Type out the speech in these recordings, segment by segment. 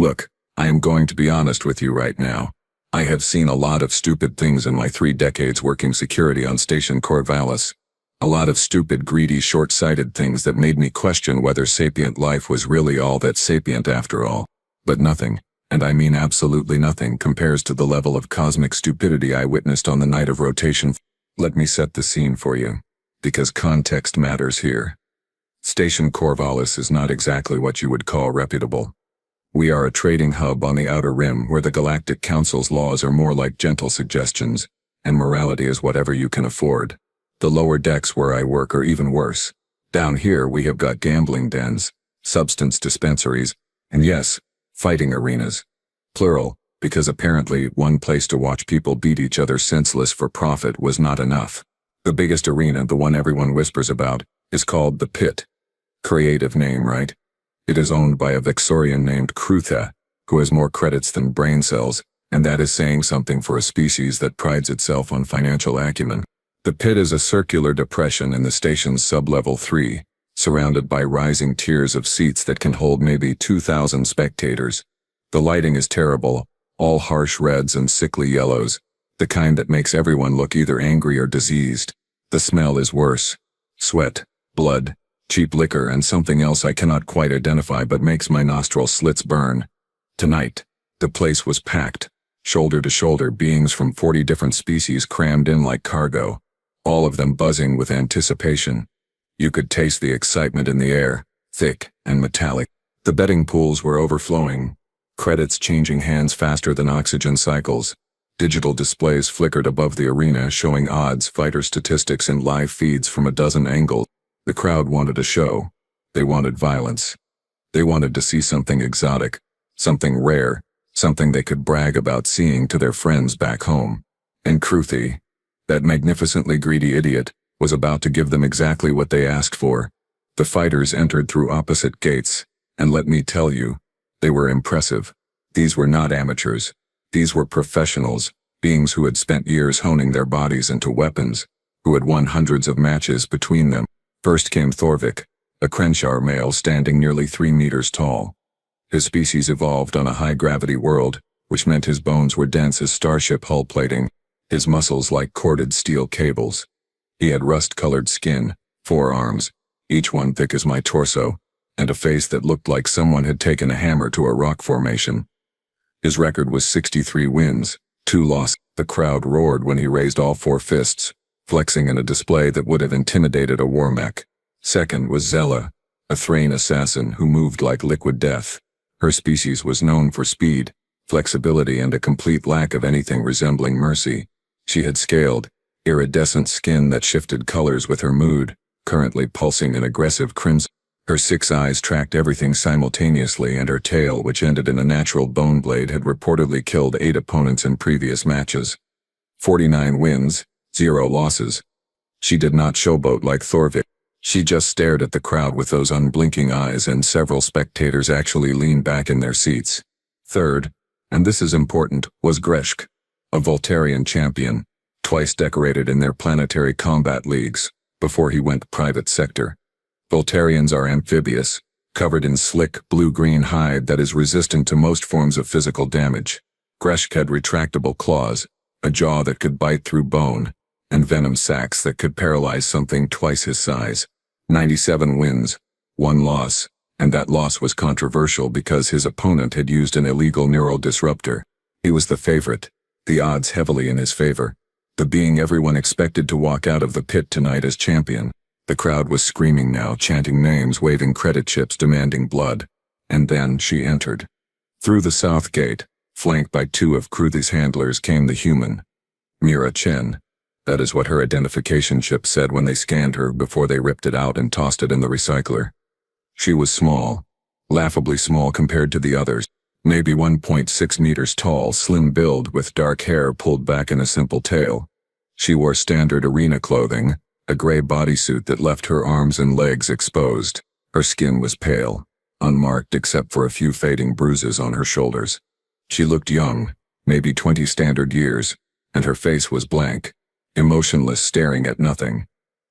Look, I am going to be honest with you right now. I have seen a lot of stupid things in my 3 decades working security on Station Corvallis. A lot of stupid, greedy, short-sighted things that made me question whether sapient life was really all that sapient after all. But nothing, and I mean absolutely nothing, compares to the level of cosmic stupidity I witnessed on the night of rotation. Let me set the scene for you, because context matters here. Station Corvallis is not exactly what you would call reputable. We are a trading hub on the outer rim where the Galactic Council's laws are more like gentle suggestions, and morality is whatever you can afford. The lower decks where I work are even worse. Down here we have got gambling dens, substance dispensaries, and yes, fighting arenas. Plural, because apparently one place to watch people beat each other senseless for profit was not enough. The biggest arena, the one everyone whispers about, is called the Pit. Creative name, right? It is owned by a Vexorian named Krutha, who has more credits than brain cells, and that is saying something for a species that prides itself on financial acumen. The Pit is a circular depression in the station's sub-level 3, surrounded by rising tiers of seats that can hold maybe 2,000 spectators. The lighting is terrible, all harsh reds and sickly yellows, the kind that makes everyone look either angry or diseased. The smell is worse. Sweat, blood, cheap liquor, and something else I cannot quite identify but makes my nostril slits burn. Tonight, the place was packed, shoulder to shoulder, beings from 40 different species crammed in like cargo, all of them buzzing with anticipation. You could taste the excitement in the air, thick and metallic. The betting pools were overflowing, credits changing hands faster than oxygen cycles. Digital displays flickered above the arena showing odds, fighter statistics, and live feeds from a dozen angles. The crowd wanted a show. They wanted violence. They wanted to see something exotic, something rare, something they could brag about seeing to their friends back home. And Kruthi, that magnificently greedy idiot, was about to give them exactly what they asked for. The fighters entered through opposite gates, and let me tell you, they were impressive. These were not amateurs. These were professionals, beings who had spent years honing their bodies into weapons, who had won hundreds of matches between them. First came Thorvik, a Krenshar male standing nearly 3 meters tall. His species evolved on a high-gravity world, which meant his bones were dense as starship hull plating, his muscles like corded steel cables. He had rust-colored skin, 4 arms, each one thick as my torso, and a face that looked like someone had taken a hammer to a rock formation. His record was 63 wins, 2 losses. The crowd roared when he raised all 4 fists, flexing in a display that would have intimidated a war mech. Second was Zella, a Thrain assassin who moved like liquid death. Her species was known for speed, flexibility, and a complete lack of anything resembling mercy. She had scaled, iridescent skin that shifted colors with her mood, currently pulsing an aggressive crimson. Her 6 eyes tracked everything simultaneously, and her tail, which ended in a natural bone blade, had reportedly killed 8 opponents in previous matches. 49 wins, 0 losses. She did not showboat like Thorvik. She just stared at the crowd with those unblinking eyes, and several spectators actually leaned back in their seats. Third, and this is important, was Greshk, a Voltarian champion, twice decorated in their planetary combat leagues, before he went private sector. Voltarians are amphibious, covered in slick, blue-green hide that is resistant to most forms of physical damage. Greshk had retractable claws, a jaw that could bite through bone, and venom sacs that could paralyze something twice his size. 97 wins, 1 loss, and that loss was controversial because his opponent had used an illegal neural disruptor. He was the favorite, the odds heavily in his favor, the being everyone expected to walk out of the pit tonight as champion. The crowd was screaming now, chanting names, waving credit chips, demanding blood. And then she entered. Through the south gate, flanked by 2 of Kruthi's handlers, came the human. Mira Chen. That is what her identification chip said when they scanned her before they ripped it out and tossed it in the recycler. She was small, laughably small compared to the others, maybe 1.6 meters tall, slim build with dark hair pulled back in a simple tail. She wore standard arena clothing, a gray bodysuit that left her arms and legs exposed. Her skin was pale, unmarked except for a few fading bruises on her shoulders. She looked young, maybe 20 standard years, and her face was blank, emotionless, staring at nothing.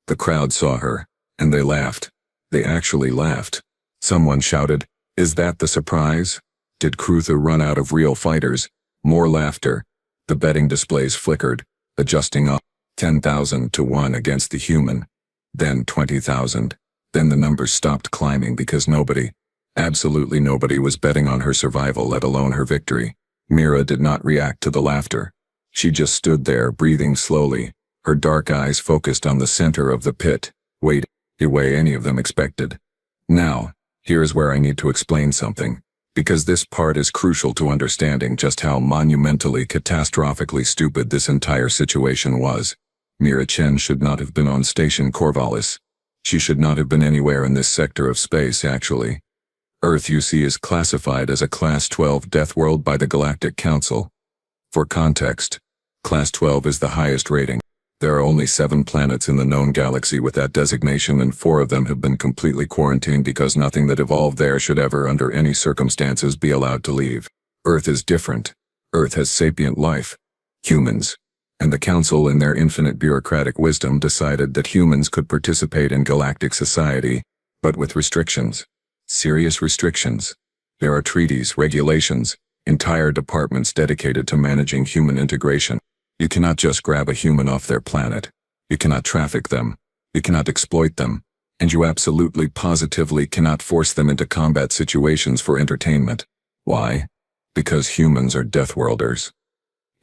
The crowd saw her, and they laughed. They actually laughed. Someone shouted, "Is that the surprise?" Did Crutha run out of real fighters? More laughter. The betting displays flickered, adjusting up. 10,000 to 1 against the human. Then 20,000. Then the numbers stopped climbing because nobody, absolutely nobody, was betting on her survival, let alone her victory. Mira did not react to the laughter. She just stood there, breathing slowly, her dark eyes focused on the center of the pit, waiting the way any of them expected. Now, here's where I need to explain something, because this part is crucial to understanding just how monumentally, catastrophically stupid this entire situation was. Mira Chen should not have been on Station Corvallis. She should not have been anywhere in this sector of space, actually. Earth, you see, is classified as a Class 12 Deathworld by the Galactic Council. For context, Class 12 is the highest rating. There are only 7 planets in the known galaxy with that designation, and 4 of them have been completely quarantined because nothing that evolved there should ever, under any circumstances, be allowed to leave. Earth is different. Earth has sapient life. Humans. And the Council, in their infinite bureaucratic wisdom, decided that humans could participate in galactic society, but with restrictions. Serious restrictions. There are treaties, regulations, entire departments dedicated to managing human integration. You cannot just grab a human off their planet. You cannot traffic them. You cannot exploit them. And you absolutely positively cannot force them into combat situations for entertainment. Why? Because humans are Deathworlders.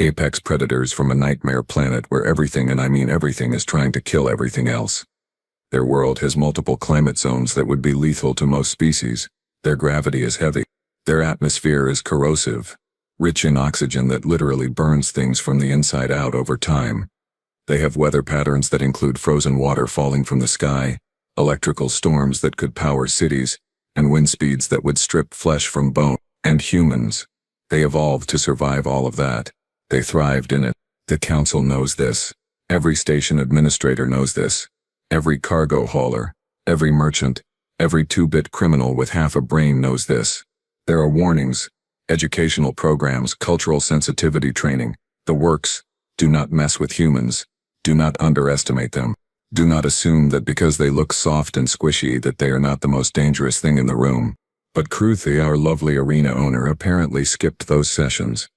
Apex predators from a nightmare planet where everything, and I mean everything, is trying to kill everything else. Their world has multiple climate zones that would be lethal to most species. Their gravity is heavy. Their atmosphere is corrosive, rich in oxygen that literally burns things from the inside out over time. They have weather patterns that include frozen water falling from the sky, electrical storms that could power cities, and wind speeds that would strip flesh from bone. And humans. They evolved to survive all of that. They thrived in it. The Council knows this. Every station administrator knows this. Every cargo hauler, every merchant, every 2-bit criminal with half a brain knows this. There are warnings, educational programs, cultural sensitivity training, the works. Do not mess with humans. Do not underestimate them. Do not assume that because they look soft and squishy that they are not the most dangerous thing in the room. But Crutha, our lovely arena owner, apparently skipped those sessions.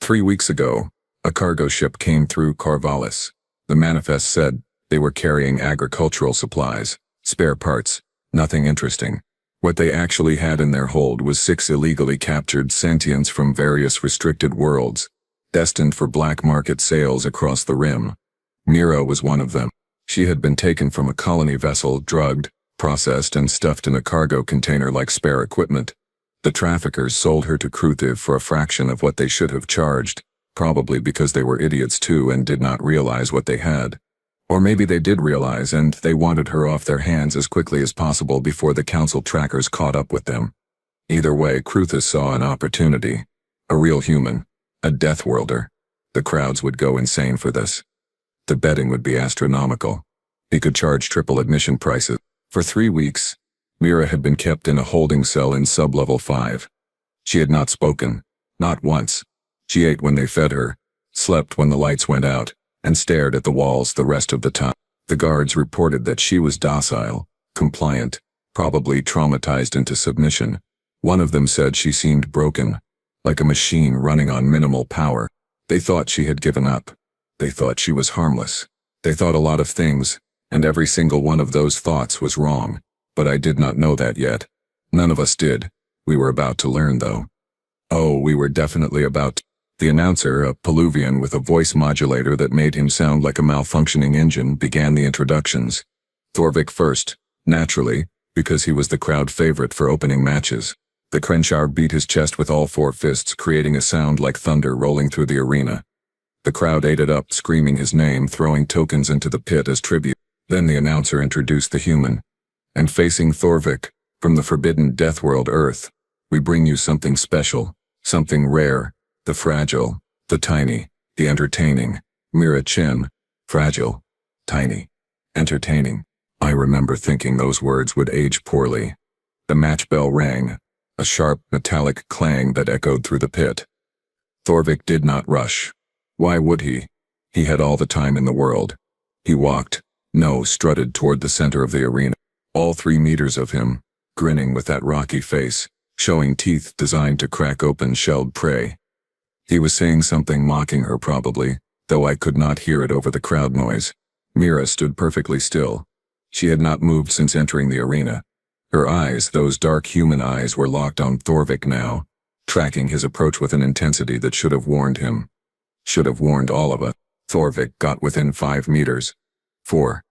3 weeks ago, a cargo ship came through Corvallis. The manifest said they were carrying agricultural supplies, spare parts, nothing interesting. What they actually had in their hold was 6 illegally captured sentients from various restricted worlds, destined for black market sales across the rim. Mira was one of them. She had been taken from a colony vessel, drugged, processed, and stuffed in a cargo container like spare equipment. The traffickers sold her to Crutha for a fraction of what they should have charged, probably because they were idiots too and did not realize what they had. Or maybe they did realize and they wanted her off their hands as quickly as possible before the Council trackers caught up with them. Either way, Crutha saw an opportunity. A real human. A Deathworlder. The crowds would go insane for this. The betting would be astronomical. He could charge triple admission prices. For 3 weeks, Mira had been kept in a holding cell in sub-level 5. She had not spoken. Not once. She ate when they fed her, slept when the lights went out, and stared at the walls the rest of the time. The guards reported that she was docile, compliant, probably traumatized into submission. One of them said she seemed broken, like a machine running on minimal power. They thought she had given up. They thought she was harmless. They thought a lot of things, and every single one of those thoughts was wrong. But I did not know that yet. None of us did. We were about to learn, though. Oh, we were definitely about to. The announcer, a Peluvian with a voice modulator that made him sound like a malfunctioning engine, began the introductions. Thorvik first, naturally, because he was the crowd favorite for opening matches. The Crenshaw beat his chest with all 4 fists, creating a sound like thunder rolling through the arena. The crowd ate it up, screaming his name, throwing tokens into the pit as tribute. Then the announcer introduced the human. And facing Thorvik, from the forbidden Deathworld Earth, we bring you something special, something rare, the fragile, the tiny, the entertaining, Mira Chen. Fragile, tiny, entertaining. I remember thinking those words would age poorly. The match bell rang, a sharp, metallic clang that echoed through the pit. Thorvik did not rush. Why would he? He had all the time in the world. He walked, strutted toward the center of the arena. All 3 meters of him, grinning with that rocky face, showing teeth designed to crack open shelled prey. He was saying something mocking her probably, though I could not hear it over the crowd noise. Mira stood perfectly still. She had not moved since entering the arena. Her eyes, those dark human eyes, were locked on Thorvik now, tracking his approach with an intensity that should have warned him. Should have warned all of us. Thorvik got within 5 meters. 4.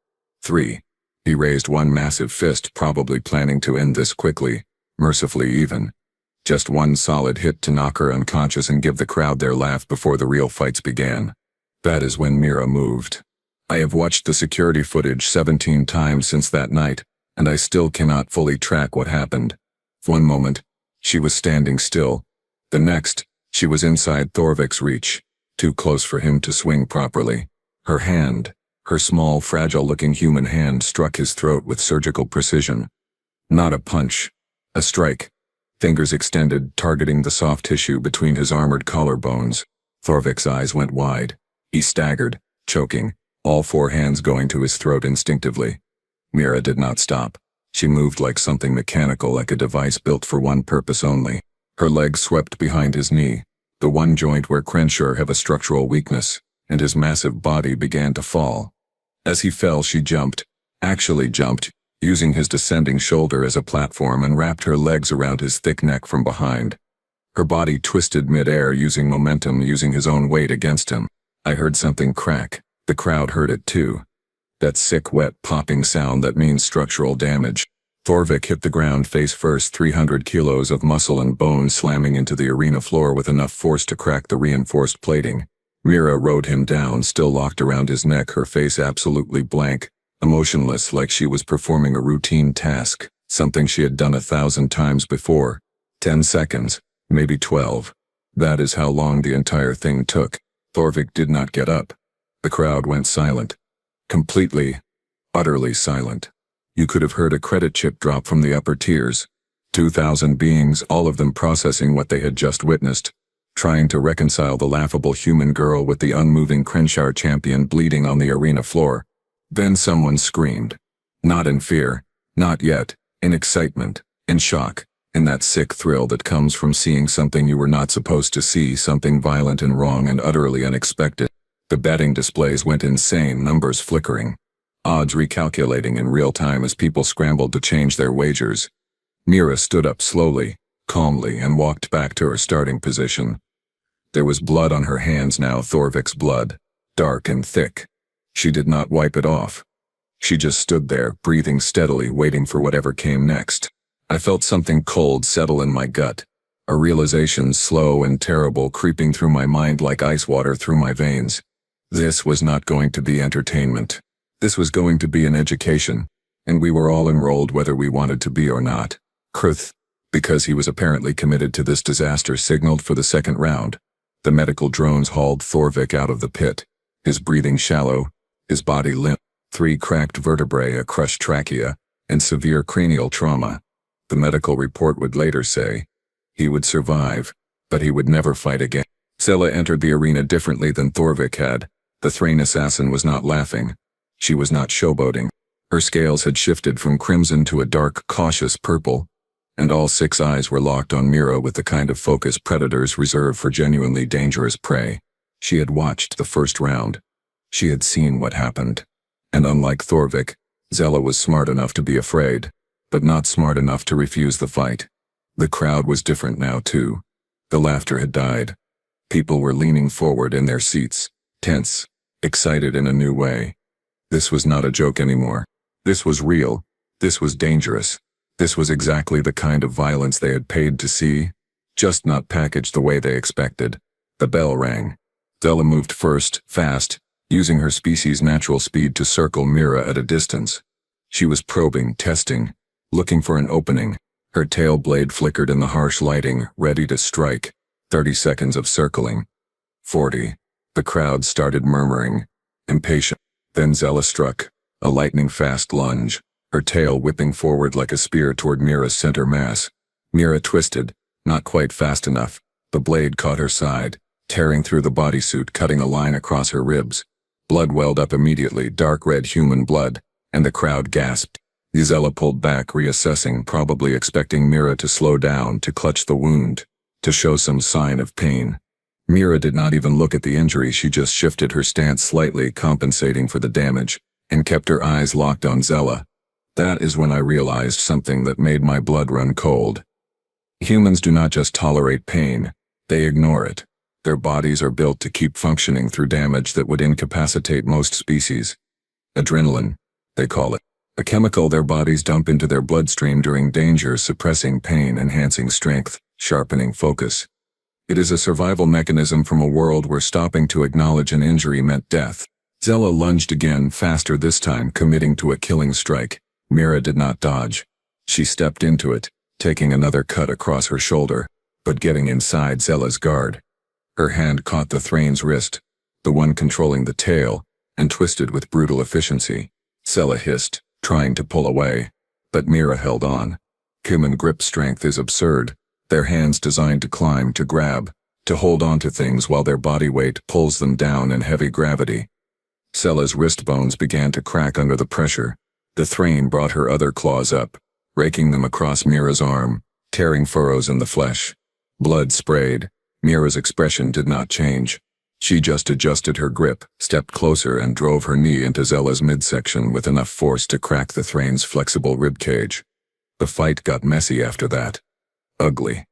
3. He raised one massive fist, probably planning to end this quickly, mercifully even. Just one solid hit to knock her unconscious and give the crowd their laugh before the real fights began. That is when Mira moved. I have watched the security footage 17 times since that night, and I still cannot fully track what happened. One moment, she was standing still. The next, she was inside Thorvik's reach, too close for him to swing properly. Her hand, her small, fragile-looking human hand, struck his throat with surgical precision. Not a punch. A strike. Fingers extended, targeting the soft tissue between his armored collarbones. Thorvik's eyes went wide. He staggered, choking, all 4 hands going to his throat instinctively. Mira did not stop. She moved like something mechanical, like a device built for one purpose only. Her legs swept behind his knee, the one joint where Crenshaw have a structural weakness, and his massive body began to fall. As he fell, she jumped, actually jumped, using his descending shoulder as a platform, and wrapped her legs around his thick neck from behind. Her body twisted mid-air, using momentum, using his own weight against him. I heard something crack. The crowd heard it too. That sick, wet, popping sound that means structural damage. Thorvik hit the ground face first, 300 kilos of muscle and bone slamming into the arena floor with enough force to crack the reinforced plating. Mira rode him down, still locked around his neck, her face absolutely blank, emotionless, like she was performing a routine task, something she had done 1,000 times before. 10 seconds, maybe 12. That is how long the entire thing took. Thorvik did not get up. The crowd went silent. Completely, utterly silent. You could have heard a credit chip drop from the upper tiers. 2,000 beings, all of them processing what they had just witnessed, trying to reconcile the laughable human girl with the unmoving Crenshaw champion bleeding on the arena floor. Then someone screamed. Not in fear, not yet, in excitement, in shock, in that sick thrill that comes from seeing something you were not supposed to see, something violent and wrong and utterly unexpected. The betting displays went insane, numbers flickering. Odds recalculating in real time as people scrambled to change their wagers. Mira stood up slowly, calmly, and walked back to her starting position. There was blood on her hands now, Thorvik's blood, dark and thick. She did not wipe it off. She just stood there, breathing steadily, waiting for whatever came next. I felt something cold settle in my gut, a realization slow and terrible creeping through my mind like ice water through my veins. This was not going to be entertainment. This was going to be an education, and we were all enrolled whether we wanted to be or not. Kruth, because he was apparently committed to this disaster, signaled for the second round. The medical drones hauled Thorvik out of the pit, his breathing shallow, his body limp, 3 cracked vertebrae, a crushed trachea, and severe cranial trauma. The medical report would later say he would survive, but he would never fight again. Zella entered the arena differently than Thorvik had. The Thrain assassin was not laughing. She was not showboating. Her scales had shifted from crimson to a dark, cautious purple, and all 6 eyes were locked on Mira with the kind of focus predators reserve for genuinely dangerous prey. She had watched the first round. She had seen what happened. And unlike Thorvik, Zella was smart enough to be afraid, but not smart enough to refuse the fight. The crowd was different now too. The laughter had died. People were leaning forward in their seats, tense, excited in a new way. This was not a joke anymore. This was real. This was dangerous. This was exactly the kind of violence they had paid to see, just not packaged the way they expected. The bell rang. Zella moved first, fast, using her species' natural speed to circle Mira at a distance. She was probing, testing, looking for an opening. Her tail blade flickered in the harsh lighting, ready to strike. 30 seconds of circling. 40. The crowd started murmuring, impatient. Then Zella struck, a lightning-fast lunge, her tail whipping forward like a spear toward Mira's center mass. Mira twisted, not quite fast enough. The blade caught her side, tearing through the bodysuit, cutting a line across her ribs. Blood welled up immediately, dark red human blood, and the crowd gasped. Zella pulled back, reassessing, probably expecting Mira to slow down, to clutch the wound, to show some sign of pain. Mira did not even look at the injury. She just shifted her stance slightly, compensating for the damage, and kept her eyes locked on Zella. That is when I realized something that made my blood run cold. Humans do not just tolerate pain, they ignore it. Their bodies are built to keep functioning through damage that would incapacitate most species. Adrenaline, they call it. A chemical their bodies dump into their bloodstream during danger, suppressing pain, enhancing strength, sharpening focus. It is a survival mechanism from a world where stopping to acknowledge an injury meant death. Zella lunged again, faster this time, committing to a killing strike. Mira did not dodge. She stepped into it, taking another cut across her shoulder, but getting inside Zella's guard. Her hand caught the Thrain's wrist, the one controlling the tail, and twisted with brutal efficiency. Zella hissed, trying to pull away, but Mira held on. Human grip strength is absurd. Their hands designed to climb, to grab, to hold on to things while their body weight pulls them down in heavy gravity. Zella's wrist bones began to crack under the pressure. The Thrain brought her other claws up, raking them across Mira's arm, tearing furrows in the flesh. Blood sprayed. Mira's expression did not change. She just adjusted her grip, stepped closer, and drove her knee into Zella's midsection with enough force to crack the Thrain's flexible ribcage. The fight got messy after that. Ugly.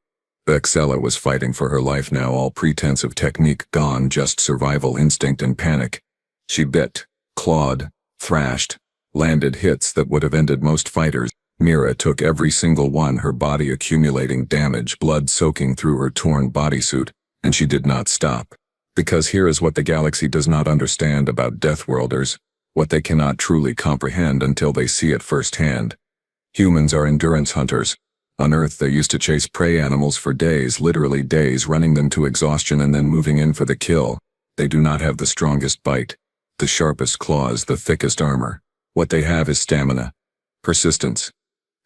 Zella was fighting for her life now, all pretense of technique gone, just survival instinct and panic. She bit, clawed, thrashed, landed hits that would have ended most fighters. Mira took every single one, her body accumulating damage, blood soaking through her torn bodysuit, and she did not stop. Because here is what the galaxy does not understand about Deathworlders, what they cannot truly comprehend until they see it firsthand. Humans are endurance hunters. On Earth, they used to chase prey animals for days, literally days, running them to exhaustion and then moving in for the kill. They do not have the strongest bite, the sharpest claws, the thickest armor. What they have is stamina, persistence,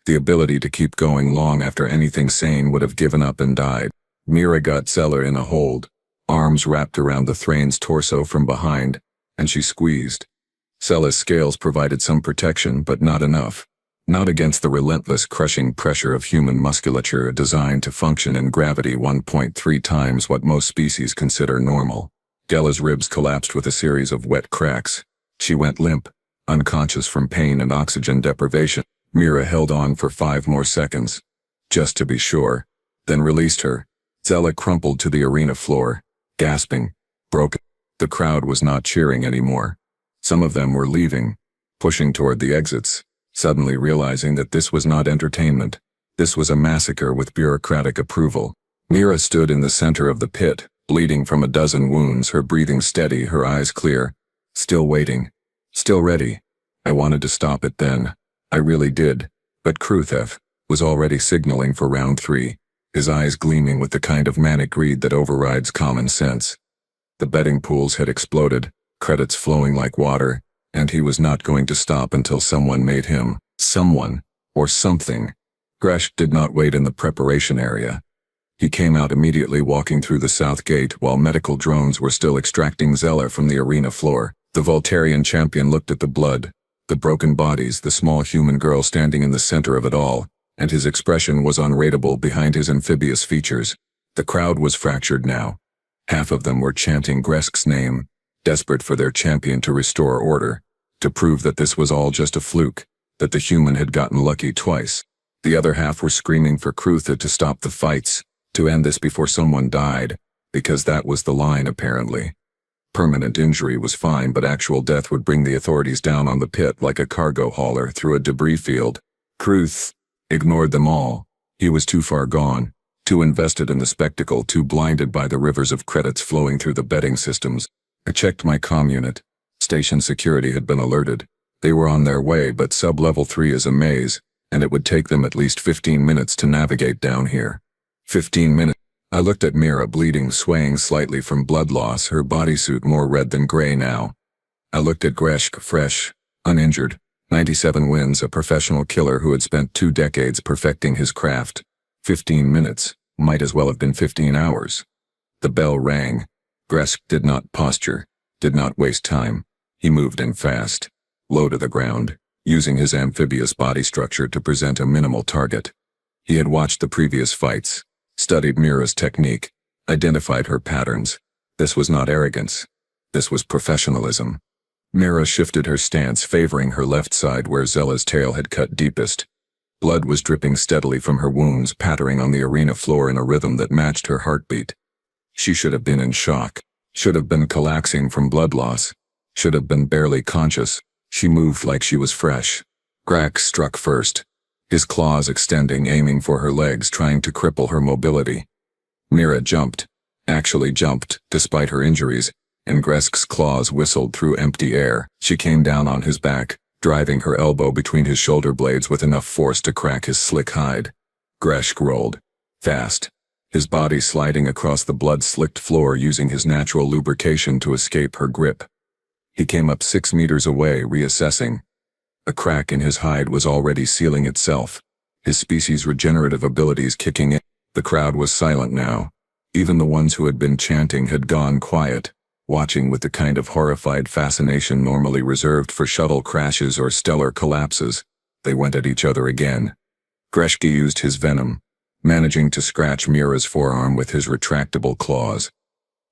the ability to keep going long after anything sane would have given up and died. Mira got Zella in a hold, arms wrapped around the Thrain's torso from behind, and she squeezed. Zella's scales provided some protection, but not enough. Not against the relentless, crushing pressure of human musculature designed to function in gravity 1.3 times what most species consider normal. Zella's ribs collapsed with a series of wet cracks. She went limp, unconscious from pain and oxygen deprivation. Mira held on for 5 more seconds, just to be sure, then released her. Zella crumpled to the arena floor, gasping, broken. The crowd was not cheering anymore. Some of them were leaving, pushing toward the exits, suddenly realizing that this was not entertainment. This was a massacre with bureaucratic approval. Mira stood in the center of the pit, bleeding from a dozen wounds, her breathing steady, her eyes clear. Still waiting. Still ready. I wanted to stop it then. I really did. But Kruthev was already signaling for round 3, his eyes gleaming with the kind of manic greed that overrides common sense. The betting pools had exploded, credits flowing like water, and he was not going to stop until someone made him. Someone, or something. Gresh did not wait in the preparation area. He came out immediately, walking through the south gate while medical drones were still extracting Zella from the arena floor. The Voltarian champion looked at the blood, the broken bodies, the small human girl standing in the center of it all, and his expression was unreadable behind his amphibious features. The crowd was fractured now. Half of them were chanting Gresk's name, desperate for their champion to restore order, to prove that this was all just a fluke, that the human had gotten lucky twice. The other half were screaming for Krutha to stop the fights, to end this before someone died, because that was the line apparently. Permanent injury was fine, but actual death would bring the authorities down on the pit like a cargo hauler through a debris field. Kruth ignored them all. He was too far gone, too invested in the spectacle, too blinded by the rivers of credits flowing through the betting systems. I checked my comm unit. Station security had been alerted. They were on their way, but sub-level 3 is a maze, and it would take them at least 15 minutes to navigate down here. 15 minutes. I looked at Mira, bleeding, swaying slightly from blood loss, her bodysuit more red than gray now. I looked at Gresh, fresh, uninjured, 97 wins, a professional killer who had spent 2 decades perfecting his craft. 15 minutes, might as well have been 15 hours. The bell rang. Gresh did not posture, did not waste time. He moved in fast, low to the ground, using his amphibious body structure to present a minimal target. He had watched the previous fights, studied Mira's technique, identified her patterns. This was not arrogance. This was professionalism. Mira shifted her stance, favoring her left side where Zella's tail had cut deepest. Blood was dripping steadily from her wounds, pattering on the arena floor in a rhythm that matched her heartbeat. She should have been in shock, should have been collapsing from blood loss, should have been barely conscious. She moved like she was fresh. Grax struck first, his claws extending, aiming for her legs, trying to cripple her mobility. Mira jumped, actually jumped, despite her injuries, and Gresk's claws whistled through empty air. She came down on his back, driving her elbow between his shoulder blades with enough force to crack his slick hide. Gresk rolled, fast, his body sliding across the blood-slicked floor, using his natural lubrication to escape her grip. He came up 6 meters away, reassessing. A crack in his hide was already sealing itself, his species' regenerative abilities kicking in. The crowd was silent now. Even the ones who had been chanting had gone quiet, watching with the kind of horrified fascination normally reserved for shuttle crashes or stellar collapses. They went at each other again. Greshke used his venom, managing to scratch Mira's forearm with his retractable claws.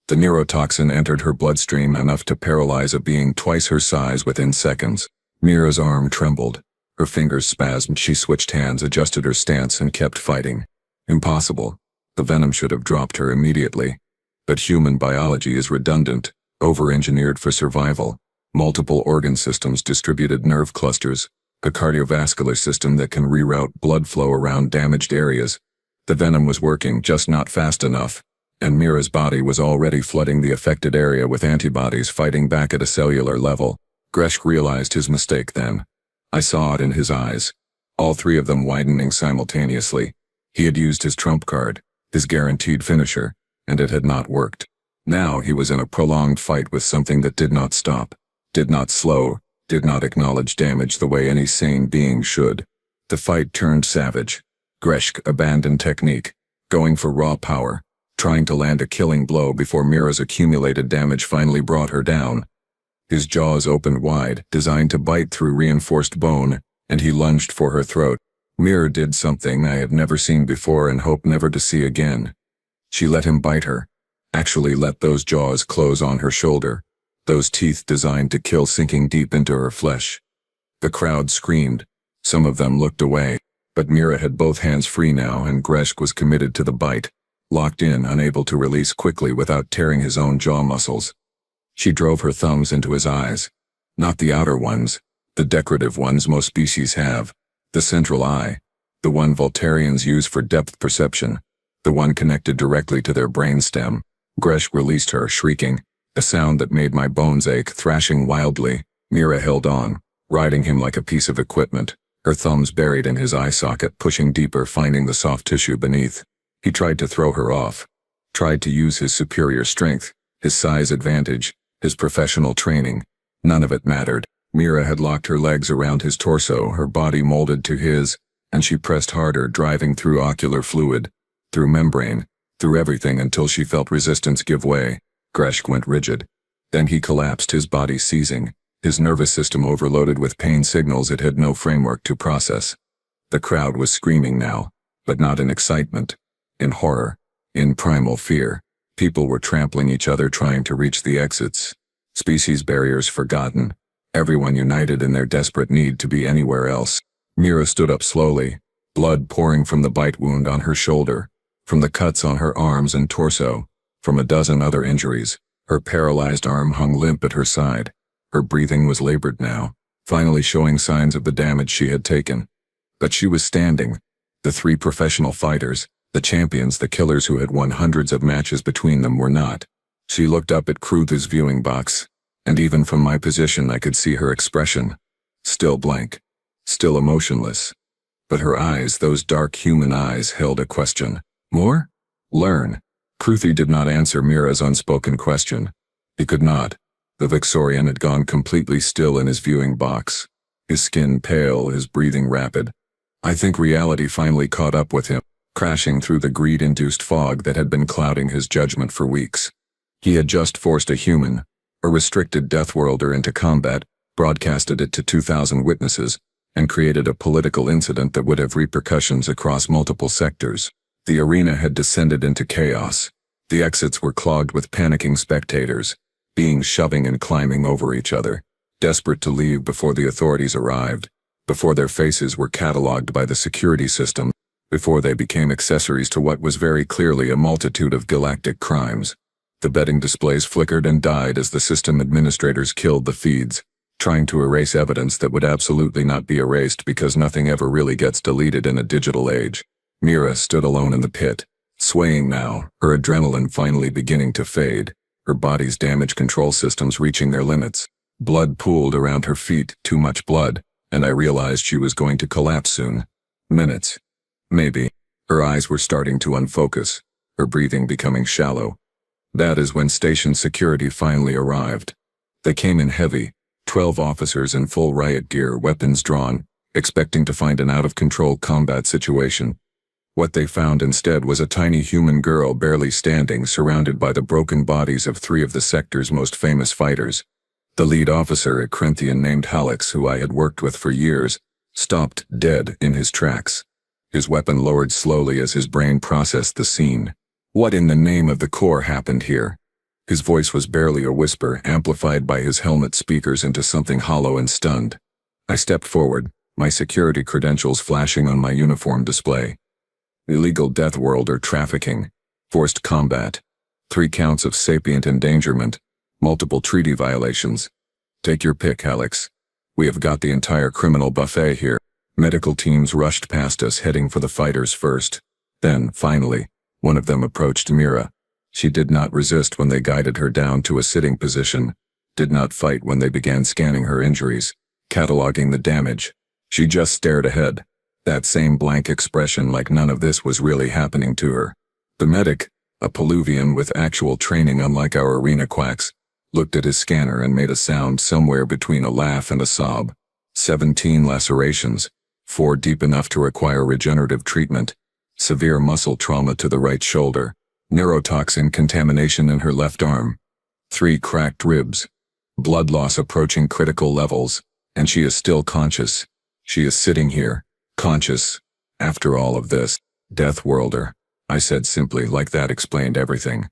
The neurotoxin entered her bloodstream enough to paralyze a being twice her size within seconds. Mira's arm trembled. Her fingers spasmed. She switched hands, adjusted her stance, and kept fighting. Impossible. The venom should have dropped her immediately. But human biology is redundant, over-engineered for survival. Multiple organ systems, distributed nerve clusters, a cardiovascular system that can reroute blood flow around damaged areas. The venom was working, just not fast enough, and Mira's body was already flooding the affected area with antibodies fighting back at a cellular level. Gresk realized his mistake then. I saw it in his eyes, all 3 of them widening simultaneously. He had used his trump card, his guaranteed finisher, and it had not worked. Now he was in a prolonged fight with something that did not stop, did not slow, did not acknowledge damage the way any sane being should. The fight turned savage. Gresk abandoned technique, going for raw power, trying to land a killing blow before Mira's accumulated damage finally brought her down. His jaws opened wide, designed to bite through reinforced bone, and he lunged for her throat. Mira did something I had never seen before and hoped never to see again. She let him bite her, actually let those jaws close on her shoulder, those teeth designed to kill sinking deep into her flesh. The crowd screamed. Some of them looked away, but Mira had both hands free now, and Gresk was committed to the bite, locked in, unable to release quickly without tearing his own jaw muscles. She drove her thumbs into his eyes. Not the outer ones, the decorative ones most species have. The central eye, the one Voltarians use for depth perception, the one connected directly to their brainstem. Gresk released her, shrieking, a sound that made my bones ache, thrashing wildly. Mira held on, riding him like a piece of equipment, her thumbs buried in his eye socket, pushing deeper, finding the soft tissue beneath. He tried to throw her off, tried to use his superior strength, his size advantage, his professional training. None of it mattered. Mira had locked her legs around his torso, her body molded to his, and she pressed harder, driving through ocular fluid, through membrane, through everything until she felt resistance give way. Gresk went rigid. Then he collapsed, his body seizing, his nervous system overloaded with pain signals it had no framework to process. The crowd was screaming now, but not in excitement, in horror, in primal fear. People were trampling each other, trying to reach the exits. Species barriers forgotten. Everyone united in their desperate need to be anywhere else. Mira stood up slowly, blood pouring from the bite wound on her shoulder, from the cuts on her arms and torso, from a dozen other injuries. Her paralyzed arm hung limp at her side. Her breathing was labored now, finally showing signs of the damage she had taken. But she was standing. The 3 professional fighters, the champions, the killers who had won hundreds of matches between them, were not. She looked up at Kruth's viewing box, and even from my position I could see her expression. Still blank. Still emotionless. But her eyes, those dark human eyes, held a question. More? Learn. Kruthi did not answer Mira's unspoken question. He could not. The Vixorian had gone completely still in his viewing box, his skin pale, his breathing rapid. I think reality finally caught up with him, crashing through the greed-induced fog that had been clouding his judgment for weeks. He had just forced a human, a restricted Deathworlder, into combat, broadcasted it to 2,000 witnesses, and created a political incident that would have repercussions across multiple sectors. The arena had descended into chaos. The exits were clogged with panicking spectators, beings shoving and climbing over each other, desperate to leave before the authorities arrived, before their faces were catalogued by the security system, before they became accessories to what was very clearly a multitude of galactic crimes. The betting displays flickered and died as the system administrators killed the feeds, trying to erase evidence that would absolutely not be erased because nothing ever really gets deleted in a digital age. Mira stood alone in the pit, swaying now, her adrenaline finally beginning to fade, her body's damage control systems reaching their limits. Blood pooled around her feet, too much blood, and I realized she was going to collapse soon. Minutes. Maybe. Her eyes were starting to unfocus, her breathing becoming shallow. That is when station security finally arrived. They came in heavy, 12 officers in full riot gear, weapons drawn, expecting to find an out-of-control combat situation. What they found instead was a tiny human girl barely standing, surrounded by the broken bodies of 3 of the sector's most famous fighters. The lead officer, a Corinthian named Hallex, who I had worked with for years, stopped dead in his tracks. His weapon lowered slowly as his brain processed the scene. What in the name of the Corps happened here? His voice was barely a whisper, amplified by his helmet speakers into something hollow and stunned. I stepped forward, my security credentials flashing on my uniform display. Illegal Deathworlder trafficking, forced combat, 3 counts of sapient endangerment, multiple treaty violations. Take your pick, Alex. We have got the entire criminal buffet here. Medical teams rushed past us, heading for the fighters first. Then, finally, one of them approached Mira. She did not resist when they guided her down to a sitting position, did not fight when they began scanning her injuries, cataloging the damage. She just stared ahead, that same blank expression like none of this was really happening to her. The medic, a Peluvian with actual training unlike our arena quacks, looked at his scanner and made a sound somewhere between a laugh and a sob. 17 lacerations, 4 deep enough to require regenerative treatment, severe muscle trauma to the right shoulder, neurotoxin contamination in her left arm, 3 cracked ribs, blood loss approaching critical levels, and she is still conscious. She is sitting here, conscious. After all of this, Deathworlder, I said simply, like that explained everything.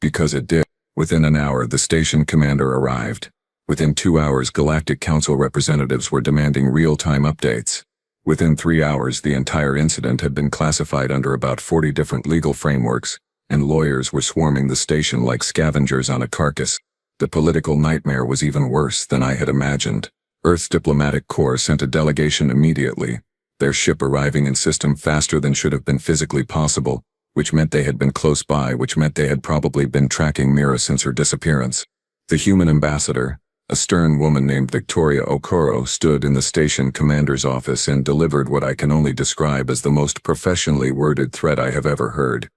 Because it did. Within an hour, the station commander arrived. Within 2 hours, Galactic Council representatives were demanding real-time updates. Within 3 hours, the entire incident had been classified under about 40 different legal frameworks, and lawyers were swarming the station like scavengers on a carcass. The political nightmare was even worse than I had imagined. Earth's diplomatic corps sent a delegation immediately, their ship arriving in system faster than should have been physically possible, which meant they had been close by, which meant they had probably been tracking Mira since her disappearance. The human ambassador, a stern woman named Victoria Okoro, stood in the station commander's office and delivered what I can only describe as the most professionally worded threat I have ever heard.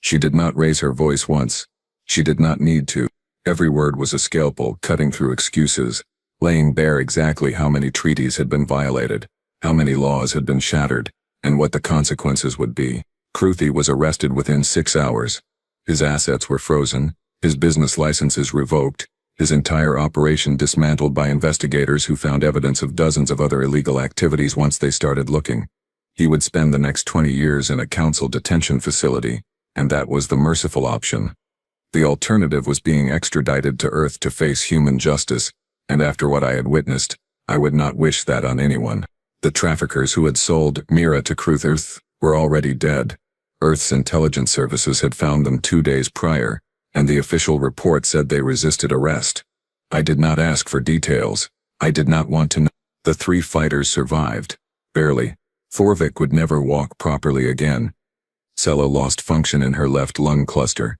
She did not raise her voice once. She did not need to. Every word was a scalpel, cutting through excuses, laying bare exactly how many treaties had been violated, how many laws had been shattered, and what the consequences would be. Kruthi was arrested within 6 hours. His assets were frozen, his business licenses revoked, his entire operation dismantled by investigators who found evidence of dozens of other illegal activities once they started looking. He would spend the next 20 years in a council detention facility, and that was the merciful option. The alternative was being extradited to Earth to face human justice, and after what I had witnessed, I would not wish that on anyone. The traffickers who had sold Mira to Kruthi were already dead. Earth's intelligence services had found them 2 days prior, and the official report said they resisted arrest. I did not ask for details. I did not want to know. The 3 fighters survived. Barely. Thorvik would never walk properly again. Sela lost function in her left lung cluster.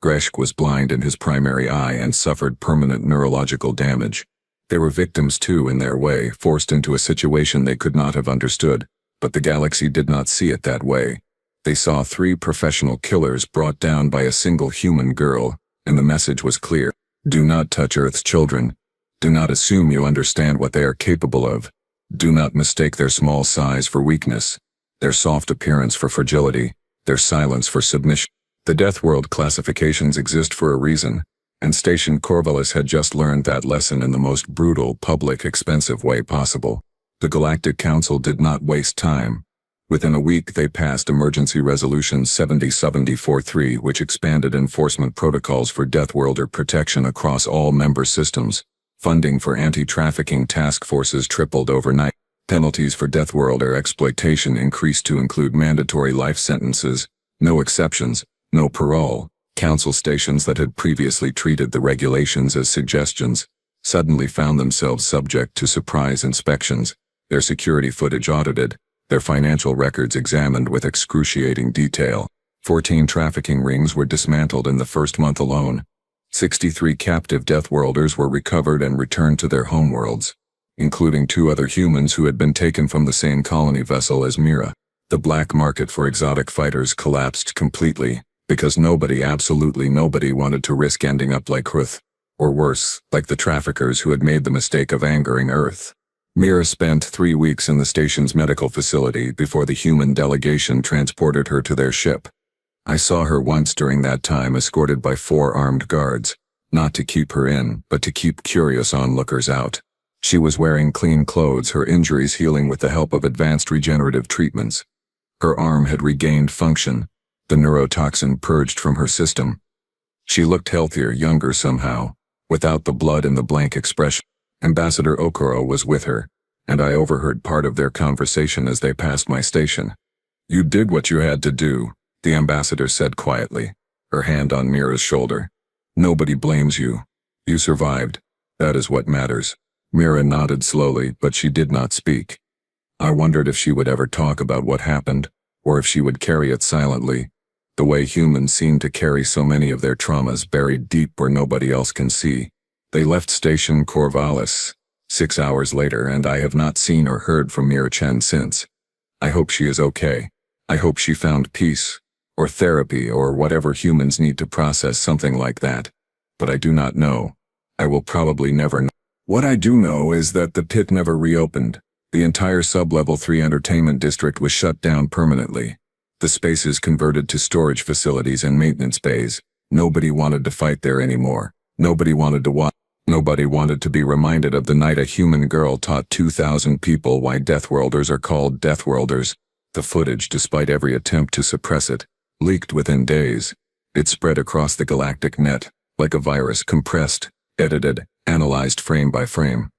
Greshk was blind in his primary eye and suffered permanent neurological damage. They were victims too in their way, forced into a situation they could not have understood, but the galaxy did not see it that way. They saw 3 professional killers brought down by a single human girl, and the message was clear. Do not touch Earth's children. Do not assume you understand what they are capable of. Do not mistake their small size for weakness, their soft appearance for fragility, their silence for submission. The Deathworld classifications exist for a reason, And Station Corvallis had just learned that lesson in the most brutal, public, expensive way possible. The Galactic Council did not waste time. Within a week they passed Emergency Resolution 7074-3, which expanded enforcement protocols for Deathworlder protection across all member systems. Funding for anti-trafficking task forces tripled overnight. Penalties for Deathworlder exploitation increased to include mandatory life sentences, no exceptions, no parole. Council stations that had previously treated the regulations as suggestions suddenly found themselves subject to surprise inspections, their security footage audited, their financial records examined with excruciating detail. 14 trafficking rings were dismantled in the first month alone. 63 captive Deathworlders were recovered and returned to their homeworlds, including 2 other humans who had been taken from the same colony vessel as Mira. The black market for exotic fighters collapsed completely, because nobody, absolutely nobody, wanted to risk ending up like Ruth, or worse, like the traffickers who had made the mistake of angering Earth. Mira spent 3 weeks in the station's medical facility before the human delegation transported her to their ship. I saw her once during that time escorted by 4 armed guards, not to keep her in, but to keep curious onlookers out. She was wearing clean clothes, her injuries healing with the help of advanced regenerative treatments. Her arm had regained function, the neurotoxin purged from her system. She looked healthier, younger somehow, without the blood in the blank expression. Ambassador Okoro was with her, and I overheard part of their conversation as they passed my station. "You did what you had to do," the ambassador said quietly, her hand on Mira's shoulder. "Nobody blames you. You survived. That is what matters." Mira nodded slowly, but she did not speak. I wondered if she would ever talk about what happened, or if she would carry it silently, the way humans seem to carry so many of their traumas buried deep where nobody else can see. They left Station Corvallis 6 hours later, and I have not seen or heard from Mira Chen since. I hope she is okay. I hope she found peace, or therapy, or whatever humans need to process something like that. But I do not know. I will probably never know. What I do know is that the pit never reopened. The entire Sub-Level 3 entertainment district was shut down permanently. The spaces converted to storage facilities and maintenance bays. Nobody wanted to fight there anymore. Nobody wanted to watch. Nobody wanted to be reminded of the night a human girl taught 2,000 people why Deathworlders are called Deathworlders. The footage, despite every attempt to suppress it, leaked within days. It spread across the galactic net, like a virus, compressed, edited, analyzed frame by frame.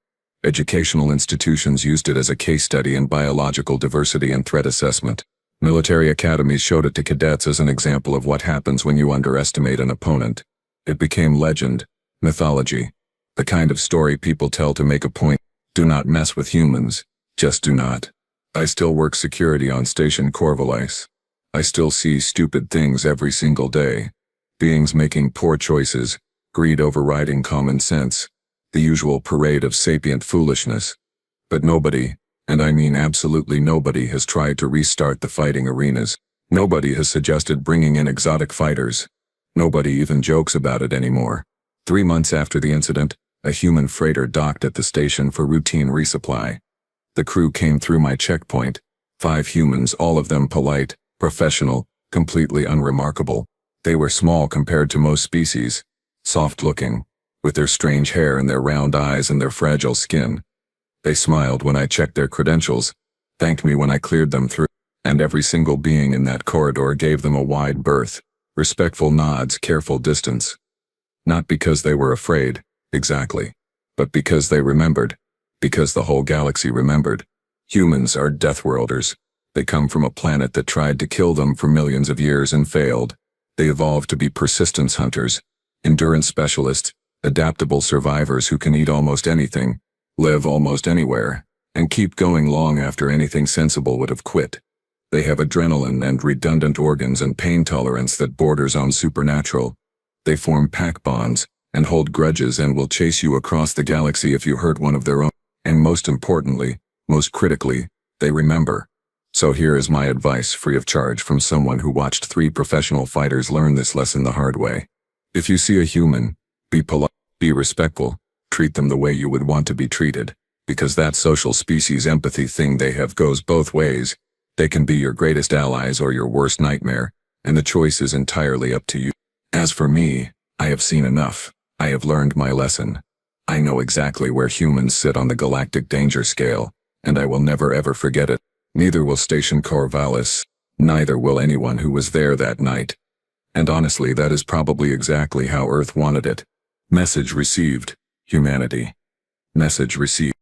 Educational institutions used it as a case study in biological diversity and threat assessment. Military academies showed it to cadets as an example of what happens when you underestimate an opponent. It became legend, mythology, the kind of story people tell to make a point. Do not mess with humans. Just do not. I still work security on Station Corvallis. I still see stupid things every single day. Beings making poor choices, greed overriding common sense, the usual parade of sapient foolishness. But nobody, and I mean absolutely nobody, has tried to restart the fighting arenas. Nobody has suggested bringing in exotic fighters. Nobody even jokes about it anymore. 3 months after the incident, a human freighter docked at the station for routine resupply. The crew came through my checkpoint. 5 humans, all of them polite, professional, completely unremarkable. They were small compared to most species, soft-looking, with their strange hair and their round eyes and their fragile skin. They smiled when I checked their credentials, thanked me when I cleared them through, and every single being in that corridor gave them a wide berth, respectful nods, careful distance. Not because they were afraid, exactly, but because they remembered, because the whole galaxy remembered. Humans are Deathworlders. They come from a planet that tried to kill them for millions of years and failed. They evolved to be persistence hunters, endurance specialists, adaptable survivors who can eat almost anything, live almost anywhere, and keep going long after anything sensible would have quit. They have adrenaline and redundant organs and pain tolerance that borders on supernatural. They form pack bonds and hold grudges and will chase you across the galaxy if you hurt one of their own. And most importantly, most critically, they remember. So here is my advice, free of charge, from someone who watched 3 professional fighters learn this lesson the hard way. If you see a human, be polite, be respectful, treat them the way you would want to be treated, because that social species empathy thing they have goes both ways. They can be your greatest allies or your worst nightmare, and the choice is entirely up to you. As for me, I have seen enough. I have learned my lesson. I know exactly where humans sit on the galactic danger scale, and I will never ever forget it. Neither will Station Corvallis. Neither will anyone who was there that night. And honestly, that is probably exactly how Earth wanted it. Message received. Humanity. Message received.